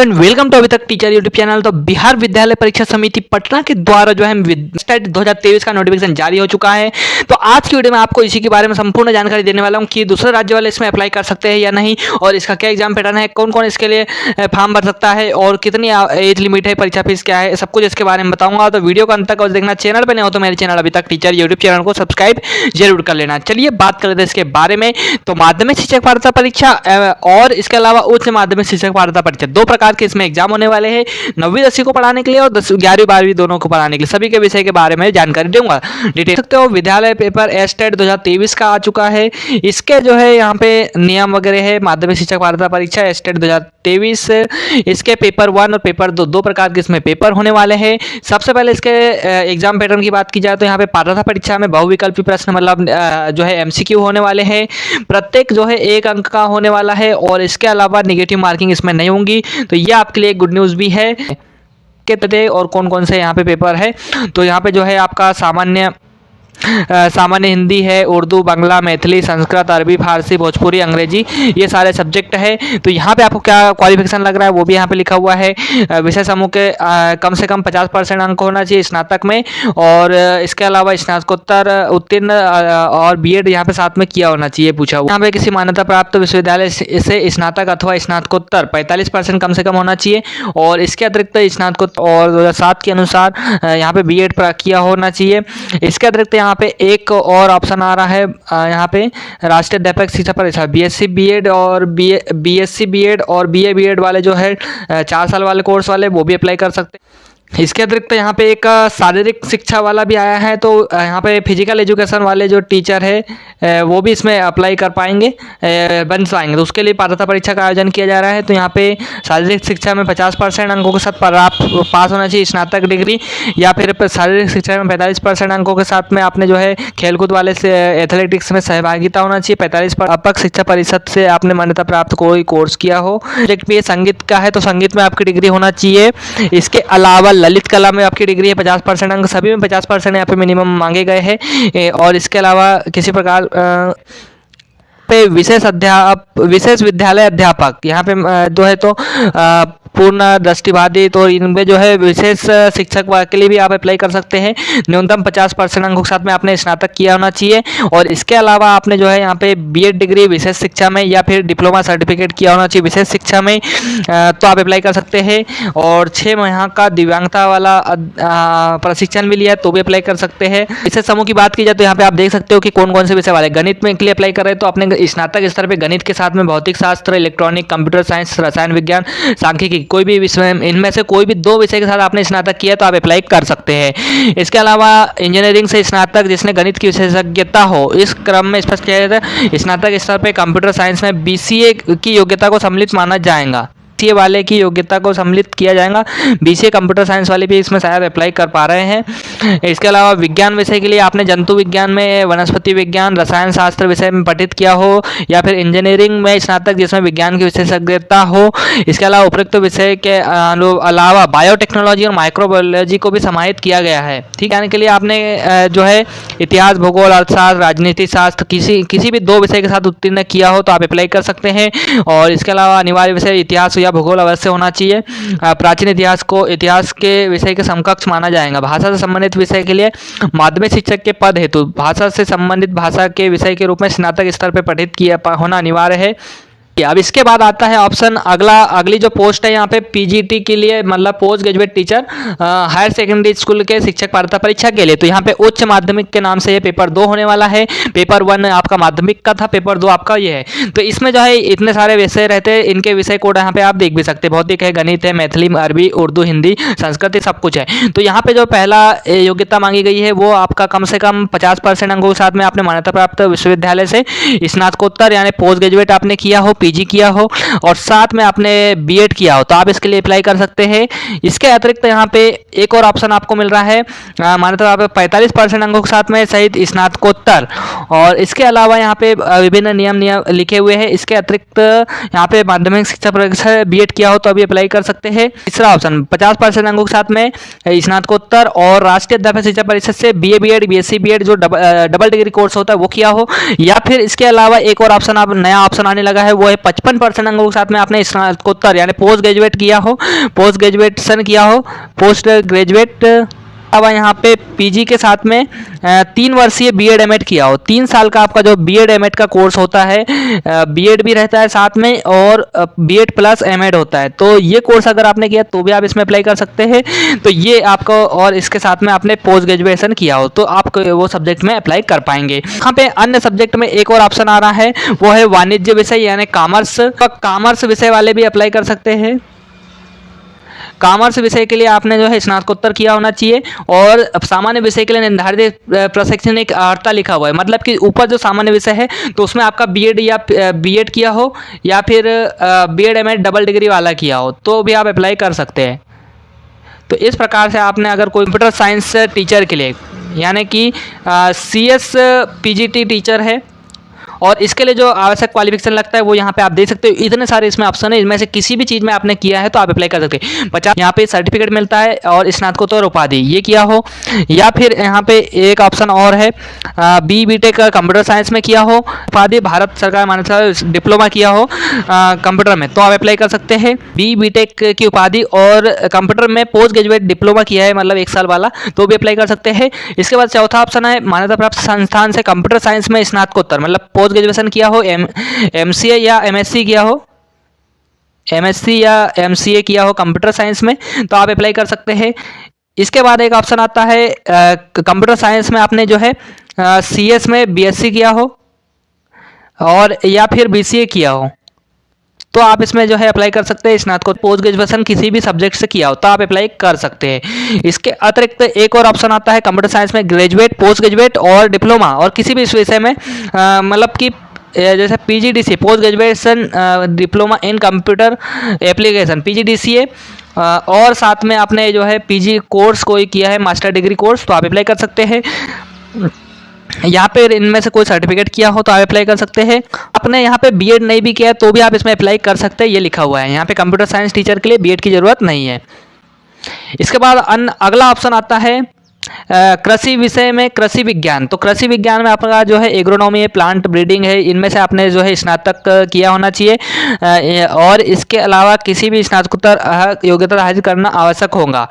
And welcome to अभी तक teacher YouTube channel. तो बिहार विद्यालय परीक्षा समिति पटना के द्वारा जो है स्टेट 2023 का नोटिफिकेशन जारी हो चुका है। तो आज की वीडियो में आपको इसी के बारे में संपूर्ण जानकारी देने वाला हूं कि दूसरे राज्य वाले इसमें अप्लाई कर सकते हैं या नहीं, और इसका क्या एग्जाम पैटर्न है, कौन कौन इसके लिए फॉर्म भर सकता है और कितनी एज लिमिट है, परीक्षा फीस क्या है, सब कुछ इसके बारे में बताऊंगा। तो वीडियो को अंत तक और देखना। चैनल पर नहीं हो तो मेरे चैनल अभी तक टीचर यूट्यूब चैनल को सब्सक्राइब जरूर कर लेना। चलिए बात कर लेते हैं इसके बारे में। तो माध्यमिक शिक्षक पात्रता परीक्षा और इसके अलावा उच्च माध्यमिक शिक्षक पात्रता परीक्षा दो प्रकार के इसमें एग्जाम होने वाले हैं, 9वीं 10वीं को पढ़ाने के लिए और 11वीं 12वीं दोनों को पढ़ाने के लिए। सभी के विषय के बारे में जानकारी दूंगा डिटेल। सकते हो विद्यालय पेपर एस्टेट 2023 का आ चुका है। इसके जो है यहाँ पे नियम वगैरह है। माध्यमिक शिक्षक पात्रता परीक्षा एस्टेट 2023, इसके पेपर 1 और पेपर 2 दो प्रकार के इसमें पेपर होने वाले हैं। सबसे पहले इसके एग्जाम पैटर्न की बात की जाए तो यहाँ पे पात्रता परीक्षा में बहुविकल्पी प्रश्न मतलब जो है MCQ होने वाले हैं। प्रत्येक जो है 1 अंक का होने वाला है और इसके अलावा नेगेटिव मार्किंग इसमें नहीं होंगी। तो ये आपके लिए गुड न्यूज़ भी है। के और कौन कौन से यहाँ पे पेपर है, तो यहाँ पे जो है आपका सामान्य हिंदी है, उर्दू, बांग्ला, मैथिली, संस्कृत, अरबी, फारसी, भोजपुरी, अंग्रेजी, ये सारे सब्जेक्ट है। तो यहाँ पे आपको क्या क्वालिफिकेशन लग रहा है वो भी यहाँ पे लिखा हुआ है। विषय समूह के कम से कम 50% अंक होना चाहिए स्नातक में, और इसके अलावा स्नातकोत्तर उत्तीर्ण और BEd यहाँ पे साथ में किया होना चाहिए पूछा हुआ। यहाँ पे किसी मान्यता प्राप्त विश्वविद्यालय से स्नातक अथवा स्नातकोत्तर 45% कम से कम होना चाहिए, और इसके अतिरिक्त स्नातकोत्तर और 2007 के अनुसार यहाँ पे BEd किया होना चाहिए। इसके अतिरिक्त यहाँ पे एक और ऑप्शन आ रहा है, यहाँ पे राष्ट्रीय अध्यापक शिक्षा परीक्षा BSc BEd और BSc BEd और BA BEd वाले जो है 4 साल वाले कोर्स वाले वो भी अप्लाई कर सकते हैं। इसके अतिरिक्त यहाँ पे एक शारीरिक शिक्षा वाला भी आया है। तो यहाँ पे फिजिकल एजुकेशन वाले जो टीचर है वो भी इसमें अप्लाई कर पाएंगे, बन पाएंगे। तो उसके लिए पात्रता परीक्षा का आयोजन किया जा रहा है। तो यहाँ पे शारीरिक शिक्षा में 50% अंकों के साथ पास होना चाहिए स्नातक डिग्री, या फिर शारीरिक शिक्षा में 45% अंकों के साथ में आपने जो है खेलकूद वाले से एथलेटिक्स में सहभागिता होना चाहिए। 45% अपर शिक्षा परिषद से आपने मान्यता प्राप्त कोई कोर्स किया हो। सब्जेक्ट भी संगीत का है तो संगीत में आपकी डिग्री होना चाहिए। इसके अलावा ललित कला में आपकी डिग्री है, 50% अंक सभी में 50% यहाँ पे मिनिमम मांगे गए हैं। और इसके अलावा किसी प्रकार पे विशेष विद्यालय अध्यापक यहाँ पे जो है तो पूर्ण दृष्टिबाधित और इनमें जो है विशेष शिक्षक के लिए भी आप अप्लाई कर सकते हैं। न्यूनतम 50% अंकों के साथ में आपने स्नातक किया होना चाहिए, और इसके अलावा आपने जो है यहाँ पे BEd डिग्री विशेष शिक्षा में या फिर डिप्लोमा सर्टिफिकेट किया होना चाहिए विशेष शिक्षा में, तो आप अप्लाई कर सकते हैं। और 6 माह का दिव्यांगता वाला प्रशिक्षण भी लिया तो भी अप्लाई कर सकते हैं। विशेष समूह की बात की जाए तो यहाँ पे आप देख सकते हो कि कौन कौन से विषय वाले गणित में के लिए अप्लाई कर रहे हैं। तो अपने स्नातक स्तर पर गणित के साथ में भौतिक शास्त्र, इलेक्ट्रॉनिक, कंप्यूटर साइंस, रसायन विज्ञान, सांख्यिकी, कोई भी विषय इनमें से कोई भी 2 विषय के साथ आपने स्नातक किया तो आप अप्लाई कर सकते हैं। इसके अलावा इंजीनियरिंग से स्नातक जिसने गणित की विशेषज्ञता हो, इस क्रम में स्पष्ट किया जाता है स्नातक स्तर पे कंप्यूटर साइंस में BCA की योग्यता को सम्मिलित माना जाएगा। BCA वाले की योग्यता को सम्मिलित किया जाएगा। BCA कंप्यूटर साइंस वाले भी इसमें शायद अप्लाई कर पा रहे हैं। इसके अलावा विज्ञान विषय के लिए आपने जंतु विज्ञान में, वनस्पति विज्ञान, रसायन शास्त्र विषय में पठित किया हो, या फिर इंजीनियरिंग में स्नातक जिसमें विज्ञान की विशेषज्ञता हो। इसके अलावा उपरोक्त विषय के अलावा बायोटेक्नोलॉजी और माइक्रोबायोलॉजी को भी समाहित किया गया है। ठीक है, के लिए आपने जो है इतिहास, भूगोल, अर्थशास्त्र, राजनीति शास्त्र किसी भी 2 विषय के साथ उत्तीर्ण किया हो तो आप अप्लाई कर सकते हैं। और इसके अलावा अनिवार्य विषय इतिहास या भूगोल अवश्य होना चाहिए। प्राचीन इतिहास को इतिहास के विषय के समकक्ष माना जाएगा। भाषा से संबंधित विषय के लिए माध्यमिक शिक्षक के पद हेतु भाषा से संबंधित भाषा के विषय के रूप में स्नातक स्तर पर पठित किया होना अनिवार्य है। अब इसके बाद आता है ऑप्शन अगली जो पोस्ट है यहाँ पे PGT के लिए, मतलब post graduate teacher higher secondary school के शिक्षक पात्रता परीक्षा के लिए। तो यहाँ पे उच्च माध्यमिक के नाम से ये पेपर 2 होने वाला है। पेपर 1 आपका माध्यमिक का था, पेपर 2 आपका ये है। तो इसमें जो है इतने सारे विषय रहते हैं, इनके विषय कोड यहाँ पे आप देख भी सकते हैं। भौतिक है, गणित है, मैथिली, अरबी, उर्दू, हिंदी, संस्कृत, सब कुछ है। तो यहाँ पे जो पहला योग्यता मांगी गई है वो आपका कम से कम 50% अंकों के साथ में आपने मान्यता प्राप्त विश्वविद्यालय से स्नातकोत्तर यानी पोस्ट ग्रेजुएट आपने किया हो, PG किया हो, और साथ में आपने BEd किया हो तो आप इसके लिए अप्लाई कर सकते हैं। इसके अतिरिक्त यहाँ पे एक और ऑप्शन आपको मिल रहा है, मान्यता 45% अंकों के साथ में सहित स्नातकोत्तर, और इसके अलावा यहाँ पे विभिन्न नियम लिखे हुए हैं। इसके अतिरिक्त यहाँ पे माध्यमिक शिक्षा परीक्षा BEd किया हो तो अभी अप्लाई कर सकते हैं। तीसरा ऑप्शन 50% अंकों के साथ में स्नातकोत्तर और राष्ट्रीय अध्यापक शिक्षा परिषद से BA BEd BSc BEd जो डबल डिग्री कोर्स होता है वो किया हो, या फिर इसके अलावा एक और ऑप्शन अब नया ऑप्शन आने लगा है वो है 55% अंकों के साथ में आपने स्नातकोत्तर यानी पोस्ट ग्रेजुएट किया हो, पोस्ट ग्रेजुएशन किया हो, पोस्ट ग्रेजुएट अब यहाँ पे पीजी के साथ में 3 वर्षीय बीएड एमएड किया हो। 3 साल का आपका जो बीएड एमएड का कोर्स होता है, बीएड भी रहता है साथ में और बीएड प्लस एमएड होता है, तो ये कोर्स अगर आपने किया तो भी आप इसमें अप्लाई कर सकते हैं। तो ये आपको, और इसके साथ में आपने पोस्ट ग्रेजुएशन किया हो तो आप वो सब्जेक्ट में अप्लाई कर पाएंगे। यहाँ पे अन्य सब्जेक्ट में एक और ऑप्शन आ रहा है, वो है वाणिज्य विषय यानी कॉमर्स। कॉमर्स विषय वाले भी अप्लाई कर सकते हैं। कॉमर्स विषय के लिए आपने जो है स्नातकोत्तर किया होना चाहिए और सामान्य विषय के लिए निर्धारित प्रशैक्षणिक अर्हता लिखा हुआ है, मतलब कि ऊपर जो सामान्य विषय है तो उसमें आपका बीएड या बीएड किया हो या फिर बीएड एमएड डबल डिग्री वाला किया हो तो भी आप अप्लाई कर सकते हैं। तो इस प्रकार से आपने अगर कोई कंप्यूटर साइंस टीचर के लिए यानी कि CS PGT टीचर है और इसके लिए जो आवश्यक क्वालिफिकेशन लगता है वो यहाँ पे आप देख सकते हो। इतने सारे इसमें ऑप्शन है, इनमें से किसी भी चीज़ में आपने किया है तो आप अप्लाई कर सकते हैं। 50 यहाँ पे सर्टिफिकेट मिलता है और स्नातकोत्तर उपाधि ये किया हो, या फिर यहाँ पे एक ऑप्शन और है BTech कंप्यूटर साइंस में किया हो, उपाधि भारत सरकार मान्यता डिप्लोमा किया हो कंप्यूटर में तो आप अप्लाई कर सकते हैं। BTech की उपाधि और कंप्यूटर में पोस्ट ग्रेजुएट डिप्लोमा किया है मतलब 1 साल वाला तो भी अप्लाई कर सकते हैं। इसके बाद चौथा ऑप्शन है मान्यता प्राप्त संस्थान से कंप्यूटर साइंस में स्नातकोत्तर मतलब पोस्ट ग्रेजुएशन किया हो, MCA या MSc किया हो, MSc या MCA किया हो कंप्यूटर साइंस में तो आप अप्लाई कर सकते हैं। इसके बाद एक ऑप्शन आता है कंप्यूटर साइंस में आपने जो है CS में BSc किया हो और या फिर BCA किया हो तो आप इसमें जो है अप्लाई कर सकते हैं। स्नातक पोस्ट ग्रेजुएशन किसी भी सब्जेक्ट से किया हो तो आप अप्लाई कर सकते हैं। इसके अतिरिक्त एक और ऑप्शन आता है कंप्यूटर साइंस में ग्रेजुएट, पोस्ट ग्रेजुएट और डिप्लोमा और किसी भी इस विषय में मतलब कि जैसे PGDCA post graduation diploma in computer application PGDCA और साथ में आपने जो है PG कोर्स कोई किया है मास्टर डिग्री कोर्स तो आप अप्लाई कर सकते हैं। यहाँ पे इनमें से कोई सर्टिफिकेट किया हो तो आप अप्लाई कर सकते हैं। आपने यहाँ पे बीएड नहीं भी किया है तो भी आप इसमें अप्लाई कर सकते हैं, ये लिखा हुआ है। यहाँ पे कंप्यूटर साइंस टीचर के लिए बीएड की ज़रूरत नहीं है। इसके बाद अगला ऑप्शन आता है कृषि विषय में कृषि विज्ञान। तो कृषि विज्ञान में आपका जो है एग्रोनॉमी है, प्लांट ब्रीडिंग है, इनमें से आपने जो है स्नातक किया होना चाहिए और इसके अलावा किसी भी स्नातकोत्तर योग्यता हासिल करना आवश्यक होगा।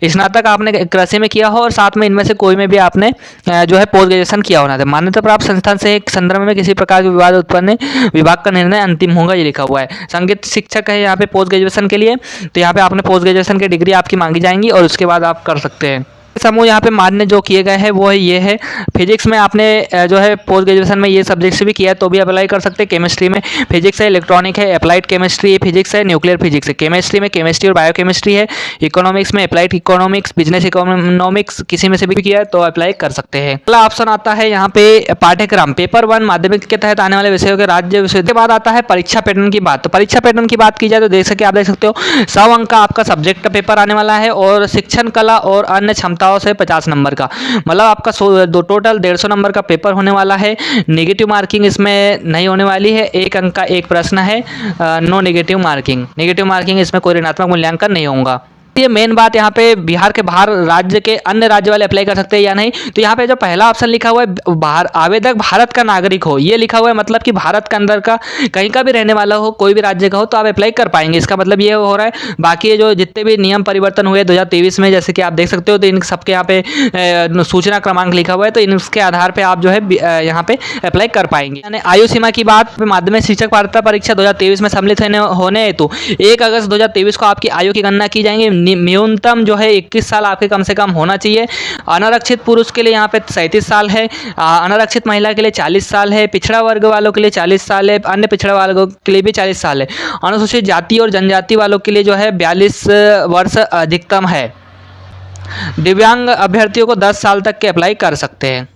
स्नातक आपने कृषि में किया हो और साथ में इनमें से कोई में भी आपने जो है पोस्ट ग्रेजुएशन किया होना था। मान्यता प्राप्त संस्थान से एक संदर्भ में किसी प्रकार के विवाद उत्पन्न विभाग का निर्णय अंतिम होगा, ये लिखा हुआ है। संगीत शिक्षक है यहाँ पे पोस्ट ग्रेजुएशन के लिए तो यहाँ पे आपने पोस्ट ग्रेजुएशन की डिग्री आपकी मांगी जाएंगी और उसके बाद आप कर सकते हैं। समूह यहाँ पे मान्य जो किए गए हैं वो है ये है फिजिक्स में आपने जो है पोस्ट ग्रेजुएशन में ये सब्जेक्ट्स भी किया है तो भी अप्लाई कर सकते हैं। केमिस्ट्री में फिजिक्स है, इलेक्ट्रॉनिक है, अप्लाइड केमिस्ट्री फिजिक्स है, न्यूक्लियर फिजिक्स है। केमिस्ट्री में केमिस्ट्री और बायोकेमिस्ट्री है। इकोनॉमिक्स में अप्लाइड इकोनॉमिक्स, बिजनेस इकोनॉमिक्स किसी में से भी किया है तो अप्लाई कर सकते हैं। अगला ऑप्शन आता है यहाँ पे पाठ्यक्रम पेपर 1 माध्यमिक के तहत आने वाले विषयों के राज्य विषय के बाद आता है परीक्षा पैटर्न की बात। तो परीक्षा पैटर्न की बात की जाए तो आप देख सकते हो 100 अंक का आपका सब्जेक्ट का पेपर आने वाला है और शिक्षण कला और अन्य क्षमताओं से 50 नंबर का मतलब आपका टोटल 150 नंबर का पेपर होने वाला है। नेगेटिव मार्किंग इसमें नहीं होने वाली है, 1 अंक का 1 प्रश्न है, नो नेगेटिव मार्किंग इसमें कोई ऋणात्मक मूल्यांकन नहीं होगा। ये मेन बात यहाँ पे बिहार के बाहर राज्य के अन्य राज्य वाले अप्लाई कर सकते हैं या नहीं। तो यहाँ पे जो पहला ऑप्शन लिखा हुआ है बाहर आवेदक भारत का नागरिक हो, ये लिखा हुआ है मतलब कि भारत के अंदर का कहीं का भी रहने वाला हो, कोई भी राज्य का हो तो आप अप्लाई कर पाएंगे। इसका मतलब ये हो रहा है बाकी जो जितने भी नियम परिवर्तन हुए 2023 में जैसे कि आप देख सकते हो तो इन सबके यहाँ पे सूचना क्रमांक लिखा हुआ है तो इनके आधार पर आप जो है यहाँ पे अप्लाई कर पाएंगे। यानी आयु सीमा की बात माध्यमिक शिक्षक पात्रता परीक्षा 2023 में सम्मिलित होने हेतु 1 अगस्त 2023 को आपकी आयु की गणना की जाएंगी। न्यूनतम जो है 21 साल आपके कम से कम होना चाहिए। अनारक्षित पुरुष के लिए यहाँ पे 37 साल है, अनारक्षित महिला के लिए 40 साल है, पिछड़ा वर्ग वालों के लिए 40 साल है, अन्य पिछड़ा वर्गों के लिए भी 40 साल है। अनुसूचित जाति और जनजाति वालों के लिए जो है 42 वर्ष अधिकतम है। दिव्यांग अभ्यर्थियों को 10 साल तक के अप्लाई कर सकते हैं।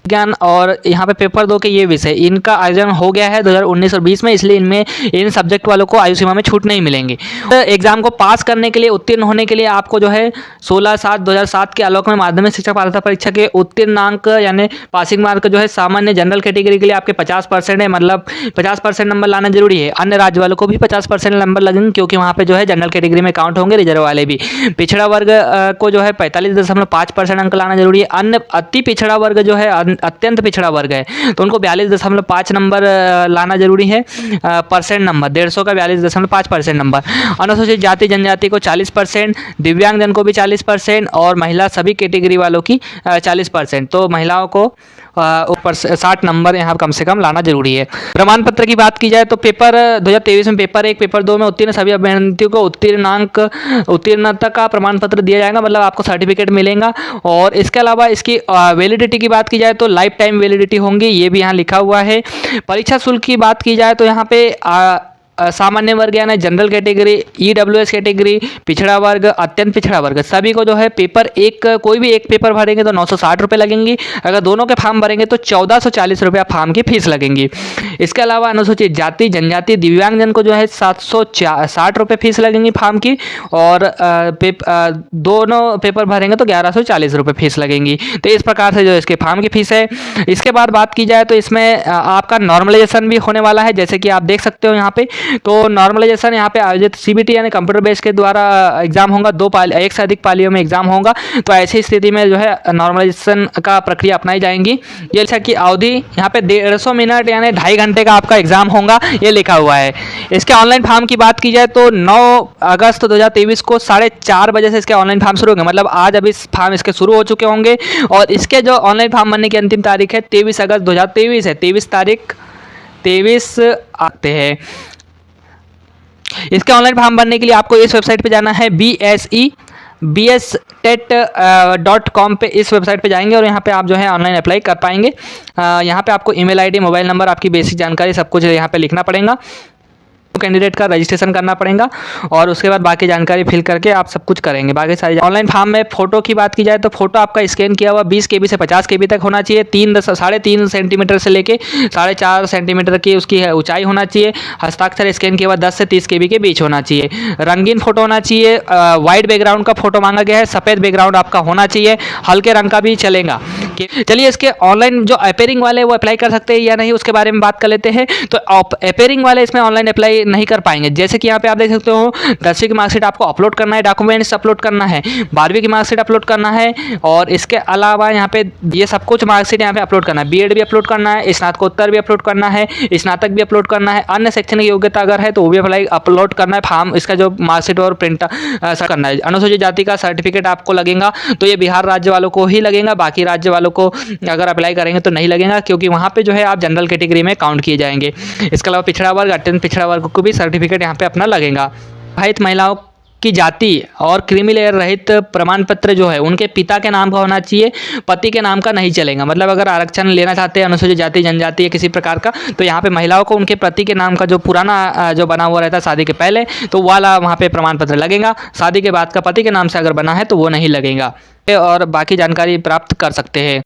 विज्ञान और यहाँ पे पेपर 2 के ये विषय इनका आयोजन हो गया है 2019 और 20 में, इसलिए इनमें इन सब्जेक्ट वालों को आयु सीमा में छूट नहीं मिलेंगी। तो एग्जाम को पास करने के लिए उत्तीर्ण होने के लिए आपको जो है 16/7/2007 के आलोक में माध्यमिक शिक्षक पात्रता परीक्षा के उत्तीर्णांक यानी पासिंग मार्क जो है सामान्य जनरल कैटेगरी के लिए आपके 50% है, मतलब 50% नंबर लाना जरूरी है। अन्य राज्य वालों को भी 50% नंबर लगेंगे क्योंकि वहाँ पे जो है जनरल कैटेगरी में काउंट होंगे, रिजर्व वाले भी। पिछड़ा वर्ग को जो है 45.5% अंक लाना जरूरी है। अन्य अति पिछड़ा वर्ग जो है अत्यंत पिछड़ा वर्ग है तो उनको 42.5 नंबर लाना जरूरी है, परसेंट नंबर 150 का 42.5% नंबर। अनुसूचित जाति जनजाति को 40%, दिव्यांगजन को भी 40% और महिला सभी कैटेगरी वालों की 40%। तो महिलाओं को ऊपर 60 नंबर यहाँ कम से कम लाना जरूरी है। प्रमाण पत्र की बात की जाए तो पेपर 2023 में पेपर 1 पेपर 2 में उत्तीर्ण सभी अभ्यर्थियों को उत्तीर्णता का प्रमाण पत्र दिया जाएगा, मतलब आपको सर्टिफिकेट मिलेगा। और इसके अलावा इसकी वैलिडिटी की बात की जाए तो लाइफ टाइम वैलिडिटी होंगी, ये भी यहाँ लिखा हुआ है। परीक्षा शुल्क की बात की जाए तो यहाँ पे सामान्य वर्ग यानी जनरल कैटेगरी, EWS कैटेगरी, पिछड़ा वर्ग, अत्यंत पिछड़ा वर्ग सभी को जो है पेपर 1 कोई भी एक पेपर भरेंगे तो 960 रुपये लगेंगी। अगर दोनों के फॉर्म भरेंगे तो 1440 रुपया फॉर्म की फीस लगेंगी। इसके अलावा अनुसूचित जाति जनजाति दिव्यांगजन को जो है 760 रुपये फीस लगेंगी फॉर्म की, और दोनों पेपर भरेंगे तो 1140 रुपये फीस लगेंगी। तो इस प्रकार से जो इसके फॉर्म की फीस है। इसके बाद बात की जाए तो इसमें आपका नॉर्मलाइजेशन भी होने वाला है, जैसे कि आप देख सकते हो यहाँ पे। तो नॉर्मलाइजेशन यहाँ पे आयोजित CBT यानी कंप्यूटर बेस के द्वारा एग्जाम होगा, एक से अधिक पालियों में एग्जाम होगा। तो ऐसी स्थिति में जो है नॉर्मलाइजेशन का प्रक्रिया अपनाई जाएंगी। ये लिखा कि अवधि यहाँ पे 150 मिनट यानी 2.5 घंटे का आपका एग्जाम होगा, ये लिखा हुआ है। इसके ऑनलाइन फॉर्म की बात की जाए तो 9 अगस्त 2023 को 4:30 बजे से इसके ऑनलाइन फॉर्म शुरू होंगे, मतलब आज अभी फॉर्म इसके शुरू हो चुके होंगे। और इसके जो ऑनलाइन फॉर्म भरने की अंतिम तारीख है 23 अगस्त 2023 है। 23 आते हैं। इसके ऑनलाइन फॉर्म भरने के लिए आपको इस वेबसाइट पे जाना है bstet.com पे। इस वेबसाइट पे जाएंगे और यहाँ पे आप जो है ऑनलाइन अप्लाई कर पाएंगे। यहाँ पे आपको ईमेल आईडी, मोबाइल नंबर, आपकी बेसिक जानकारी सब कुछ यहाँ पे लिखना पड़ेगा। कैंडिडेट का रजिस्ट्रेशन करना पड़ेगा और उसके बाद बाकी जानकारी फिल करके आप सब कुछ करेंगे। बाकी सारी ऑनलाइन फॉर्म में फ़ोटो की बात की जाए तो फोटो आपका स्कैन किया हुआ 20 KB से 50 KB तक होना चाहिए। 3.5 सेंटीमीटर से लेके 4.5 सेंटीमीटर की उसकी ऊंचाई होना चाहिए। हस्ताक्षर स्कैन किया हुआ 10 से 30 KB के बीच होना चाहिए। रंगीन फोटो होना चाहिए। वाइट बैकग्राउंड का फोटो मांगा गया है। सफ़ेद बैकग्राउंड आपका होना चाहिए, हल्के रंग का भी चलेगा। चलिए इसके ऑनलाइन जो अपेयरिंग वाले वो अप्लाई कर सकते हैं या नहीं उसके बारे में बात कर लेते हैं। तो अपेयरिंग वाले इसमें ऑनलाइन अप्लाई नहीं कर पाएंगे। जैसे कि यहाँ पे आप देख सकते हो 10वीं की मार्कशीट आपको अपलोड करना है, डॉक्यूमेंट्स अपलोड करना है, 12वीं की मार्कशीट अपलोड करना है, और इसके अलावा यहाँ पे ये सब कुछ मार्कशीट यहाँ पे अपलोड करना है। BEd भी अपलोड करना है, स्नातकोत्तर भी अपलोड करना है, स्नातक भी अपलोड करना है। अन्य शैक्षणिक योग्यता अगर है तो वो भी अपलोड करना है। फॉर्म इसका जो मार्कशीट और प्रिंट करना है। अनुसूचित जाति का सर्टिफिकेट आपको लगेगा, तो ये बिहार राज्य वालों को ही लगेगा, बाकी राज्य वालों को अगर अप्लाई करेंगे तो नहीं लगेगा, क्योंकि वहाँ पे जो है आप जनरल कैटेगरी में काउंट किए जाएंगे। इसके अलावा पिछड़ा वर्ग, अत्यंत पिछड़ा वर्ग को भी सर्टिफिकेट यहाँ पे अपना लगेगा। विवाहित महिलाओं की जाति और क्रीमी लेयर रहित प्रमाण पत्र जो है उनके पिता के नाम का होना चाहिए, पति के नाम का नहीं चलेगा। मतलब अगर आरक्षण लेना चाहते हैं अनुसूचित जाति जनजाति या किसी प्रकार का, तो यहाँ पे महिलाओं को उनके पति के नाम का जो पुराना जो बना हुआ रहता है शादी के पहले, तो वाला वहाँ पे प्रमाण पत्र लगेगा। शादी के बाद का पति के नाम से अगर बना है तो वो नहीं लगेगा। और बाकी जानकारी प्राप्त कर सकते हैं।